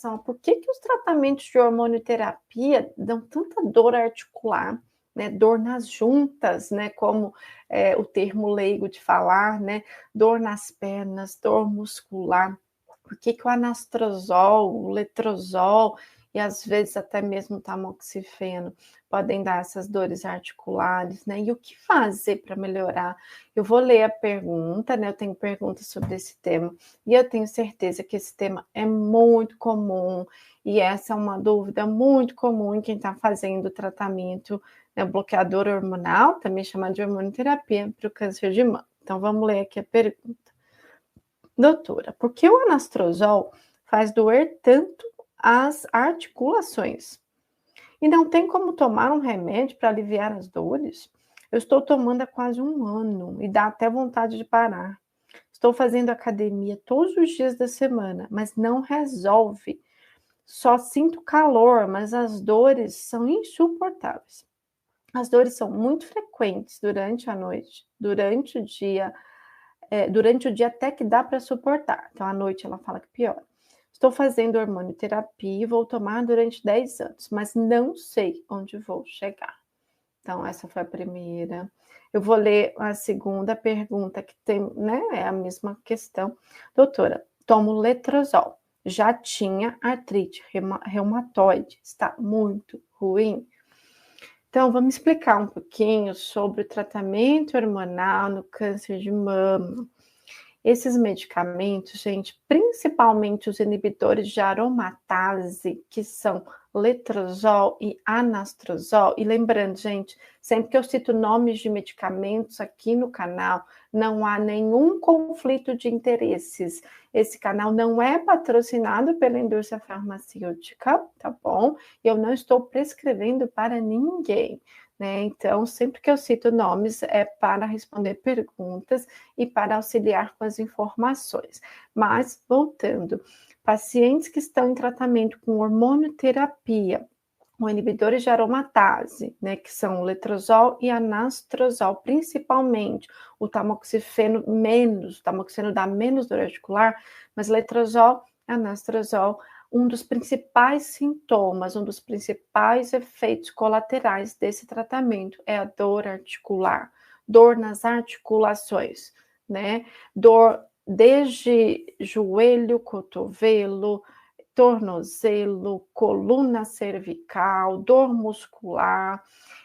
relação a por que os tratamentos de hormonioterapia dão tanta dor articular, né? Dor nas juntas, né? Como o termo leigo de falar, né? Dor nas pernas, dor muscular. Por que o anastrozol, o letrozol e às vezes até mesmo o tamoxifeno podem dar essas dores articulares, né? E o que fazer para melhorar? Eu vou ler a pergunta, né? Eu tenho perguntas sobre esse tema e eu tenho certeza que esse tema é muito comum e essa é uma dúvida muito comum em quem está fazendo o tratamento, né, bloqueador hormonal, também chamado de hormonioterapia, para o câncer de mama. Então vamos ler aqui a pergunta. Doutora, por que o anastrozol faz doer tanto as articulações? E não tem como tomar um remédio para aliviar as dores? Eu estou tomando há quase um ano e dá até vontade de parar. Estou fazendo academia todos os dias da semana, mas não resolve. Só sinto calor, mas as dores são insuportáveis. As dores são muito frequentes durante a noite, durante o dia até que dá para suportar. Então, à noite ela fala que piora. Estou fazendo hormonioterapia e vou tomar durante 10 anos, mas não sei onde vou chegar. Então, essa foi a primeira. Eu vou ler a segunda pergunta, que tem, né? É a mesma questão. Doutora, tomo letrozol. Já tinha artrite reumatoide. Está muito ruim. Então, vamos explicar um pouquinho sobre o tratamento hormonal no câncer de mama. Esses medicamentos, gente, principalmente os inibidores de aromatase, que são letrozol e anastrozol, e lembrando, gente, sempre que eu cito nomes de medicamentos aqui no canal, não há nenhum conflito de interesses. Esse canal não é patrocinado pela indústria farmacêutica, tá bom? Eu não estou prescrevendo para ninguém. Né? Então, sempre que eu cito nomes é para responder perguntas e para auxiliar com as informações. Mas, voltando, pacientes que estão em tratamento com hormonioterapia, com inibidores de aromatase, né, que são o letrozol e anastrozol, principalmente o tamoxifeno menos, o tamoxifeno dá menos dor articular, mas letrozol, anastrozol, um dos principais sintomas, um dos principais efeitos colaterais desse tratamento é a dor articular, dor nas articulações, né? Dor desde joelho, cotovelo, tornozelo, coluna cervical, dor muscular.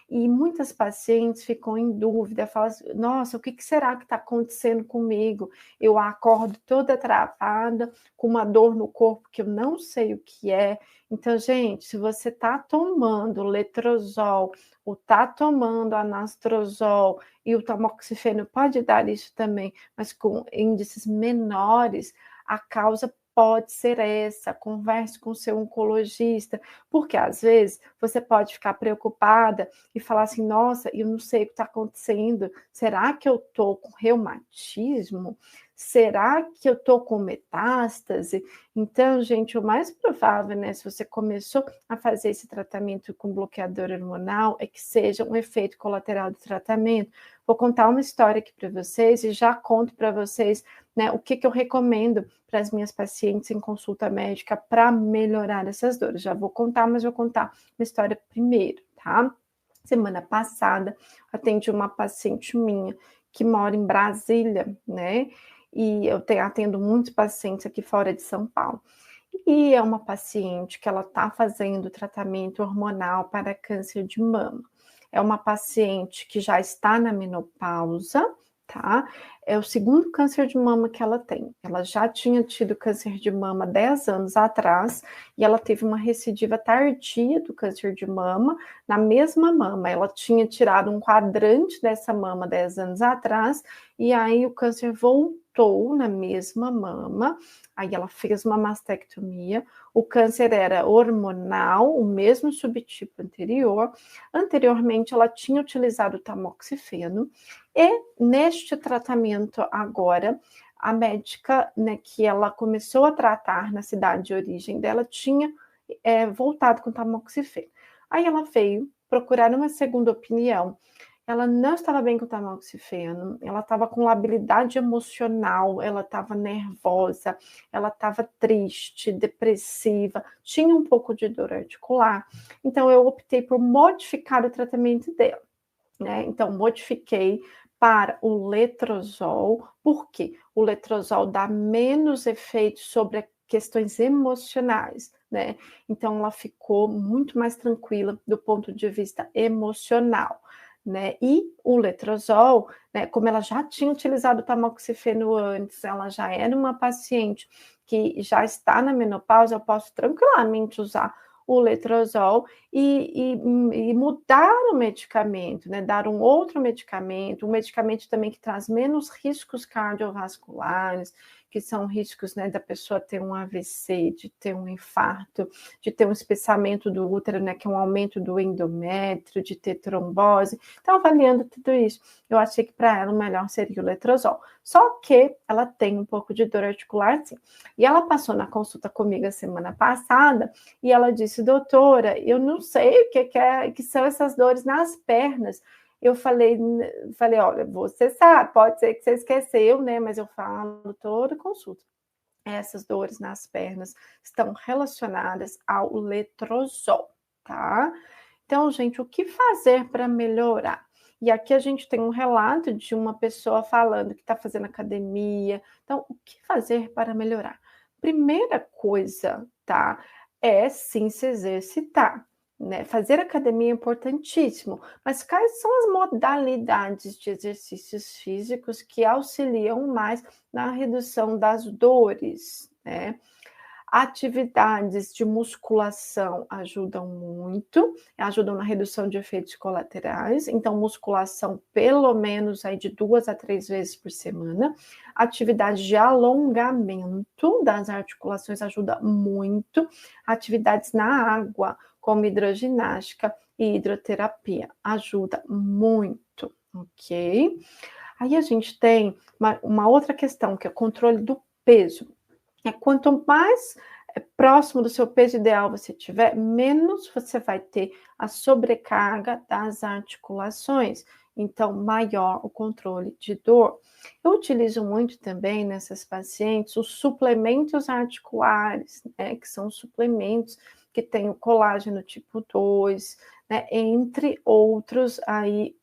E muitas pacientes ficam em dúvida, falam assim, nossa, o que será que está acontecendo comigo? Eu acordo toda travada, com uma dor no corpo que eu não sei o que é. Então, gente, se você está tomando letrozol, ou está tomando anastrozol, e o tamoxifeno pode dar isso também, mas com índices menores, a causa pode ser essa, converse com o seu oncologista, porque às vezes você pode ficar preocupada e falar assim, nossa, eu não sei o que está acontecendo, será que eu estou com reumatismo? Será que eu estou com metástase? Então, gente, o mais provável, né, se você começou a fazer esse tratamento com bloqueador hormonal, é que seja um efeito colateral do tratamento. Vou contar uma história aqui para vocês e já conto para vocês, né, o que eu recomendo para as minhas pacientes em consulta médica para melhorar essas dores. Já vou contar, mas vou contar uma história primeiro, tá? Semana passada, atendi uma paciente minha que mora em Brasília, né? E eu atendo muitos pacientes aqui fora de São Paulo. E é uma paciente que ela está fazendo tratamento hormonal para câncer de mama. É uma paciente que já está na menopausa, tá? É o segundo câncer de mama que ela tem. Ela já tinha tido câncer de mama 10 anos atrás e ela teve uma recidiva tardia do câncer de mama na mesma mama. Ela tinha tirado um quadrante dessa mama 10 anos atrás e aí o câncer voltou na mesma mama. Aí ela fez uma mastectomia, o câncer era hormonal, o mesmo subtipo anterior. Anteriormente, ela tinha utilizado o tamoxifeno e neste tratamento agora, a médica, né, que ela começou a tratar na cidade de origem dela, tinha voltado com tamoxifeno. Aí ela veio procurar uma segunda opinião ela não estava bem com o tamoxifeno, ela estava com labilidade emocional, ela estava nervosa, ela estava triste, depressiva, tinha um pouco de dor articular. Então, eu optei por modificar o tratamento dela, né? Então, modifiquei para o letrozol, porque o letrozol dá menos efeito sobre questões emocionais, né? Então, ela ficou muito mais tranquila do ponto de vista emocional, né? E o letrozol, né, como ela já tinha utilizado o tamoxifeno antes, ela já era uma paciente que já está na menopausa, eu posso tranquilamente usar o letrozol e mudar o medicamento, né? Dar um outro medicamento, um medicamento também que traz menos riscos cardiovasculares, que são riscos, né, da pessoa ter um AVC, de ter um infarto, de ter um espessamento do útero, né, que é um aumento do endométrio, de ter trombose. Então, avaliando tudo isso, eu achei que para ela o melhor seria o letrozol. Só que ela tem um pouco de dor articular, sim. E ela passou na consulta comigo a semana passada e ela disse, doutora, eu não sei o que são essas dores nas pernas. Eu falei, olha, você sabe, pode ser que você esqueceu, né? Mas eu falo toda consulta. Essas dores nas pernas estão relacionadas ao letrozol, tá? Então, gente, o que fazer para melhorar? E aqui a gente tem um relato de uma pessoa falando que está fazendo academia. Então, o que fazer para melhorar? Primeira coisa, tá? É sim se exercitar. Né? Fazer academia é importantíssimo, mas quais são as modalidades de exercícios físicos que auxiliam mais na redução das dores, né? Atividades de musculação ajudam muito, ajudam na redução de efeitos colaterais. Então, musculação pelo menos aí de 2 a 3 vezes por semana. Atividade de alongamento das articulações ajuda muito. Atividades na água, como hidroginástica e hidroterapia, ajuda muito, ok? Aí a gente tem uma outra questão, que é o controle do peso. Quanto mais próximo do seu peso ideal você tiver, menos você vai ter a sobrecarga das articulações. Então, maior o controle de dor. Eu utilizo muito também nessas pacientes os suplementos articulares, né, que são suplementos que têm o colágeno tipo 2, né, entre outros aí,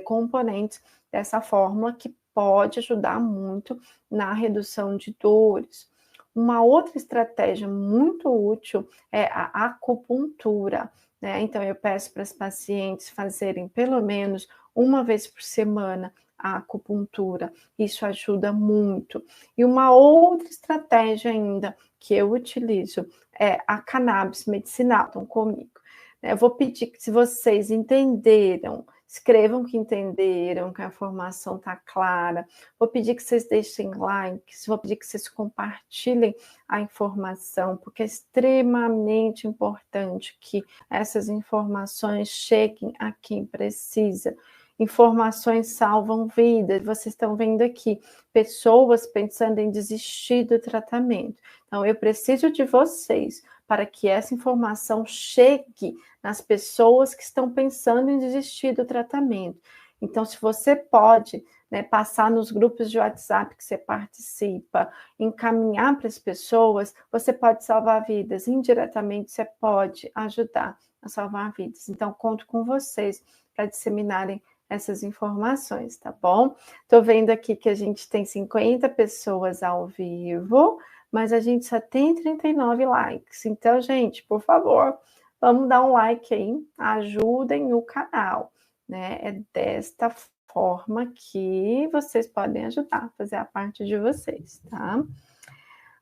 componentes dessa fórmula que pode ajudar muito na redução de dores. Uma outra estratégia muito útil é a acupuntura, né? Então, eu peço para as pacientes fazerem pelo menos uma vez por semana a acupuntura. Isso ajuda muito. E uma outra estratégia ainda que eu utilizo é a cannabis medicinal. Então, comigo. Eu vou pedir que, se vocês entenderam, escrevam que entenderam, que a informação está clara. Vou pedir que vocês deixem likes, vou pedir que vocês compartilhem a informação, porque é extremamente importante que essas informações cheguem a quem precisa. Informações salvam vidas. Vocês estão vendo aqui pessoas pensando em desistir do tratamento. Então, eu preciso de vocês para que essa informação chegue nas pessoas que estão pensando em desistir do tratamento. Então, se você pode, né, passar nos grupos de WhatsApp que você participa, encaminhar para as pessoas, você pode salvar vidas. Indiretamente, você pode ajudar a salvar vidas. Então, conto com vocês para disseminarem essas informações, tá bom? Estou vendo aqui que a gente tem 50 pessoas ao vivo, mas a gente só tem 39 likes. Então, gente, por favor, vamos dar um like aí, ajudem o canal, né? É desta forma que vocês podem ajudar, fazer a parte de vocês, tá?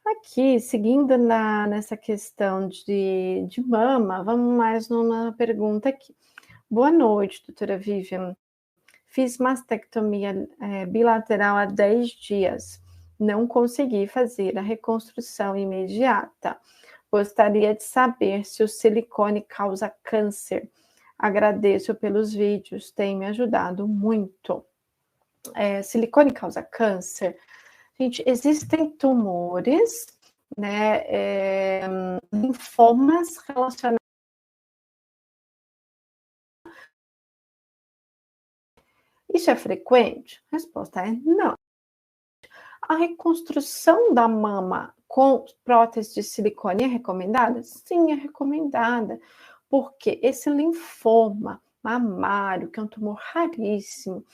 Aqui, seguindo nessa questão de mama, vamos mais numa pergunta aqui. Boa noite, doutora Vivian. Fiz mastectomia bilateral há 10 dias. Não consegui fazer a reconstrução imediata. Gostaria de saber se o silicone causa câncer. Agradeço pelos vídeos, tem me ajudado muito. Silicone causa câncer? Gente, existem tumores, né, linfomas relacionados Isso é frequente? A resposta é não. A reconstrução da mama com prótese de silicone é recomendada? Sim, é recomendada, porque esse linfoma mamário, que é um tumor raríssimo,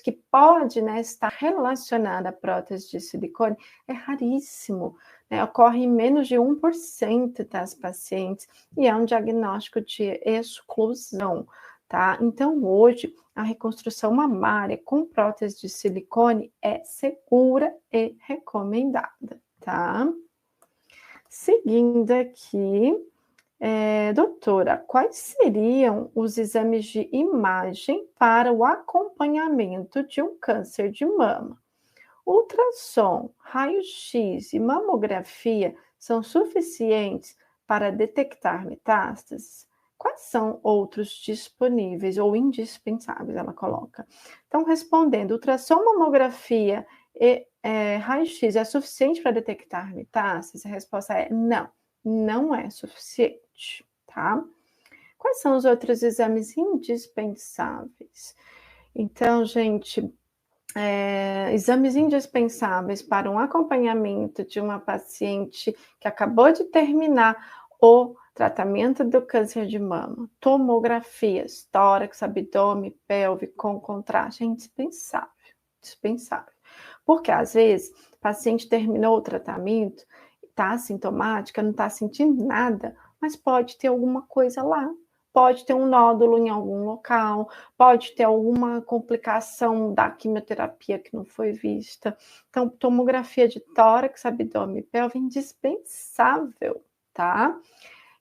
que pode, né, estar relacionado à prótese de silicone, é raríssimo, né, ocorre em menos de 1% das pacientes e é um diagnóstico de exclusão, tá? Então, hoje, a reconstrução mamária com prótese de silicone é segura e recomendada, tá? Seguindo aqui, doutora, quais seriam os exames de imagem para o acompanhamento de um câncer de mama? Ultrassom, raio-x e mamografia são suficientes para detectar metástases? Quais são outros disponíveis ou indispensáveis? Ela coloca. Então, respondendo, ultrassom, mamografia e raio-x é suficiente para detectar metástases? A resposta é não, não é suficiente, tá? Quais são os outros exames indispensáveis? Então, gente, exames indispensáveis para um acompanhamento de uma paciente que acabou de terminar o tratamento do câncer de mama, tomografias, tórax, abdômen, pelve com contraste, é indispensável, indispensável. Porque às vezes o paciente terminou o tratamento, está assintomática, não está sentindo nada, mas pode ter alguma coisa lá. Pode ter um nódulo em algum local, pode ter alguma complicação da quimioterapia que não foi vista. Então, tomografia de tórax, abdômen e pelve é indispensável, tá?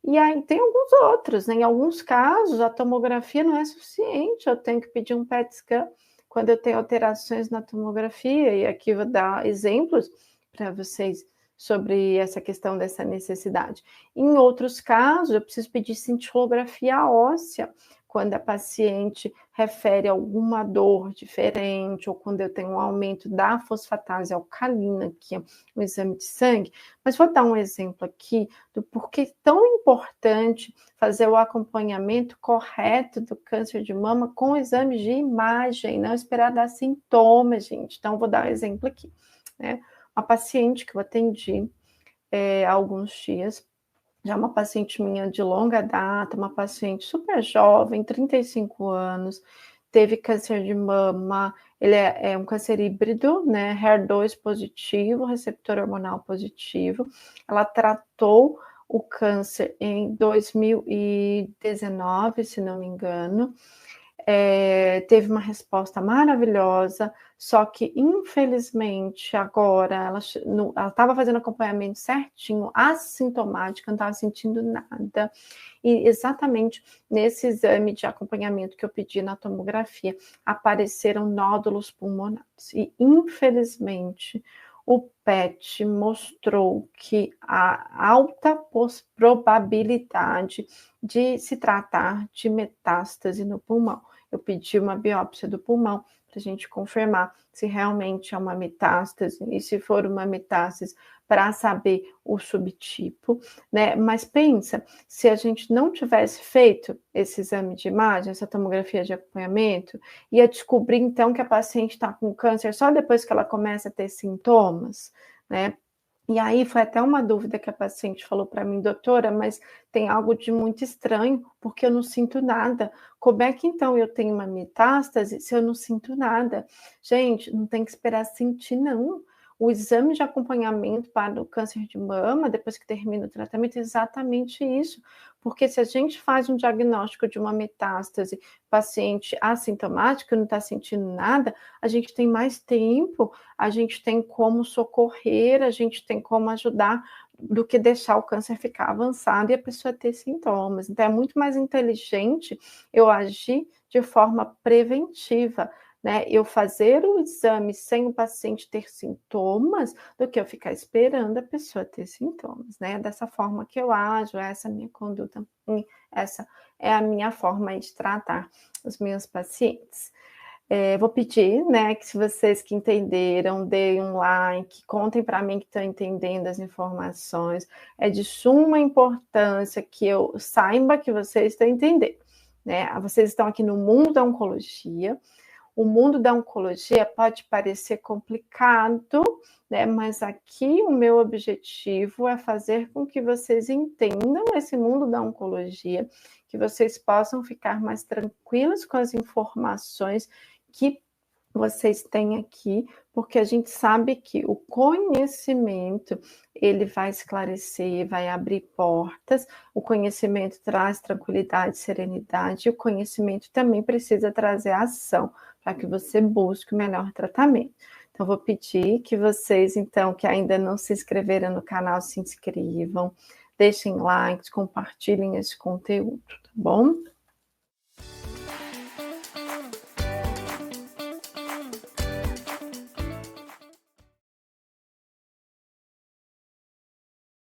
E aí tem alguns outros, né? Em alguns casos, a tomografia não é suficiente, eu tenho que pedir um PET scan quando eu tenho alterações na tomografia, e aqui vou dar exemplos para vocês sobre essa questão dessa necessidade. Em outros casos, eu preciso pedir cintilografia óssea, quando a paciente refere alguma dor diferente, ou quando eu tenho um aumento da fosfatase alcalina, que é um exame de sangue. Mas vou dar um exemplo aqui do porquê é tão importante fazer o acompanhamento correto do câncer de mama com exames de imagem, não esperar dar sintomas, gente. Então, vou dar um exemplo aqui, né? Uma paciente que eu atendi há alguns dias, já uma paciente minha de longa data, uma paciente super jovem, 35 anos, teve câncer de mama, ele é um câncer híbrido, né, HER2 positivo, receptor hormonal positivo. Ela tratou o câncer em 2019, se não me engano, teve uma resposta maravilhosa, só que infelizmente agora ela estava fazendo acompanhamento certinho, assintomática, não estava sentindo nada, e exatamente nesse exame de acompanhamento que eu pedi na tomografia, apareceram nódulos pulmonares, e infelizmente o PET mostrou que há alta probabilidade de se tratar de metástase no pulmão. Eu pedi uma biópsia do pulmão para a gente confirmar se realmente é uma metástase, e se for uma metástase, para saber o subtipo, né? Mas pensa, se a gente não tivesse feito esse exame de imagem, essa tomografia de acompanhamento, ia descobrir então que a paciente está com câncer só depois que ela começa a ter sintomas, né? E aí foi até uma dúvida que a paciente falou para mim, doutora, mas tem algo de muito estranho, porque eu não sinto nada. Como é que então eu tenho uma metástase se eu não sinto nada? Gente, não tem que esperar sentir, não. O exame de acompanhamento para o câncer de mama, depois que termina o tratamento, é exatamente isso. Porque se a gente faz um diagnóstico de uma metástase, paciente assintomático, não está sentindo nada, a gente tem mais tempo, a gente tem como socorrer, a gente tem como ajudar, do que deixar o câncer ficar avançado e a pessoa ter sintomas. Então, é muito mais inteligente eu agir de forma preventiva, né? Eu fazer o exame sem o paciente ter sintomas, do que eu ficar esperando a pessoa ter sintomas, né? Dessa forma que eu ajo, essa é a minha conduta, essa é a minha forma de tratar os meus pacientes. Vou pedir, né, que se vocês que entenderam, deem um like, contem para mim que estão entendendo as informações. É de suma importância que eu saiba que vocês estão entendendo, né? Vocês estão aqui no mundo da oncologia. o mundo da oncologia pode parecer complicado, né? Mas aqui o meu objetivo é fazer com que vocês entendam esse mundo da oncologia, que vocês possam ficar mais tranquilos com as informações que vocês têm aqui, porque a gente sabe que o conhecimento, ele vai esclarecer, vai abrir portas, o conhecimento traz tranquilidade, serenidade, e o conhecimento também precisa trazer ação, para que você busque o melhor tratamento. Então, vou pedir que vocês, então, que ainda não se inscreveram no canal, se inscrevam, deixem likes, compartilhem esse conteúdo, tá bom?